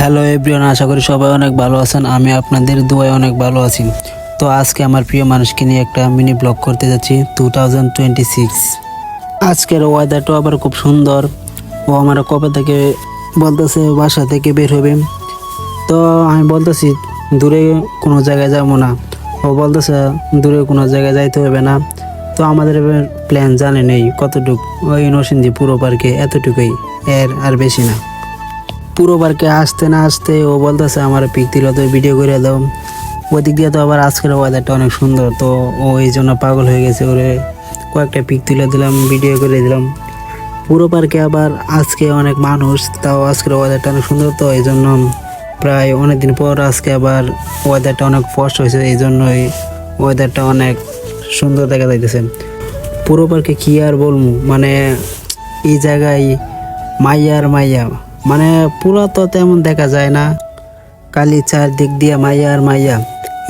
Hello everyone, আশা করি সবাই অনেক ভালো আছেন। আমি আপনাদের দোয়ায় অনেক ভালো আছি। তো আজকে আমার প্রিয় মানুষকে নিয়ে একটা মিনি ব্লগ করতে যাচ্ছি 2026। আজকের ওয়েদারটা আবার খুব সুন্দর। ও আমার কবে থেকে বলতেছে বাসা থেকে বের হবে। তো আমি বলতেছি দূরে কোনো জায়গায় যাবো না। ও বলতেছে দূরে কোনো জায়গায় যাইতে হবে না। তো আমাদের প্ল্যান জানে নেই কতটুক, ওই নরসিংদী পুরো পার্কে এতটুকুই, এর আর বেশি না। পুরো পার্কে আসতে না আসতে ও বলতেছে আমার পিক দিল, তো ভিডিও করে দাও। ওদিক দিয়ে তো আবার আজকের ওয়েদারটা অনেক সুন্দর, তো ও এই জন্য পাগল হয়ে গেছে। ওরে কয়েকটা পিক তুলে দিলাম, ভিডিও করে দিলাম। পুরো পার্কে আবার আজকে অনেক মানুষ, তাও আজকের ওয়েদারটা অনেক সুন্দর, তো এই জন্য প্রায় অনেকদিন পর আজকে আবার ওয়েদারটা অনেক ফর্স্ট হয়েছে, এই জন্যই ওয়েদারটা অনেক সুন্দর দেখা যাইতেছে। পুরো পার্কে কি আর বলবো, মানে এই জায়গায় মাইয়া আর মাইয়া, মানে পুরা তো তেমন দেখা যায় না, খালি চারদিক দিয়ে মাইয়া আর মাইয়া।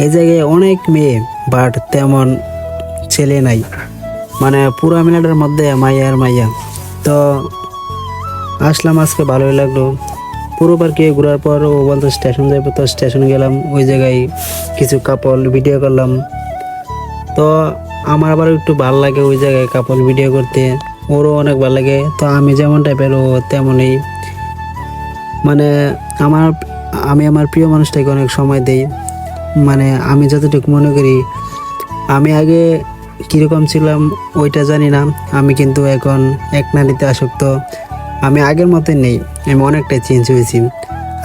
এই জায়গায় অনেক মেয়ে, বাট তেমন ছেলে নাই, মানে পুরা মেলাটার মধ্যে মাইয়া আর মাইয়া। তো আসলাম, আজকে ভালোই লাগলো। পুরো পার্কে ঘোরার পর ও বলতো স্টেশন যাবো, তো স্টেশনে গেলাম। ওই জায়গায় কিছু কাপল ভিডিও করলাম। তো আমার আবার একটু ভালো লাগে ওই জায়গায় কাপল ভিডিও করতে, ওরও অনেক ভালো লাগে। তো আমি যেমন টাইপের ও তেমনই, মানে আমি আমার প্রিয় মানুষটাকে অনেক সময় দেই। মানে আমি যতটুকু মনে করি, আমি আগে কীরকম ছিলাম ওইটা জানি না, আমি কিন্তু এখন এক নারীতে আসক্ত। আমি আগের মতোই নেই, আমি অনেকটাই চেঞ্জ হয়েছি।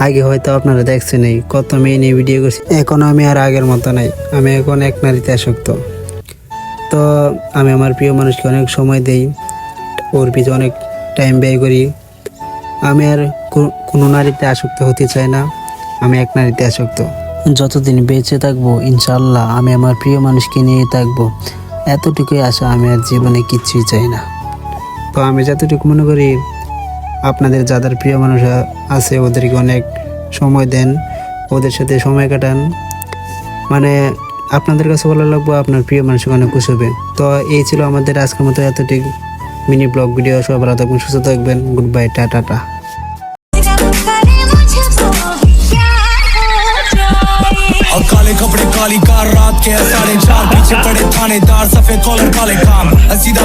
আগে হয়তো আপনারা দেখছেন এই কত মেয়ে নিয়ে ভিডিও করছি, এখন আমি আর আগের মতো নাই, আমি এখন এক নারীতে আসক্ত। তো আমি আমার প্রিয় মানুষকে অনেক সময় দেই, ওর পিছনে অনেক টাইম ব্যয় করি। আমি আর কোনো নারীতে আসক্ত হতে চাই না, আমি এক নারীতে আসক্ত। যতদিন বেঁচে থাকবো ইনশাল্লাহ আমি আমার প্রিয় মানুষকে নিয়েই থাকবো, এতটুকুই আশা। আমি আর জীবনে কিচ্ছুই চাই না। তো আমি যতটুকু মনে করি, আপনাদের যাদের প্রিয় মানুষ আছে ওদেরকে অনেক সময় দেন, ওদের সাথে সময় কাটান। মানে আপনাদের কাছে ভালো লাগবে, আপনার প্রিয় মানুষকে অনেক খুশি হবে। তো এই ছিল আমাদের আজকের মতো এতটুকু মিনি ব্লগ ভিডিও। সবাই ভালো থাকবেন, সুস্থ থাকবেন। Good bye, tata. और काले कपड़े काली कार रात के 4:30 पीछे पड़े थानेदार सफेद कॉलर काले काम सीधा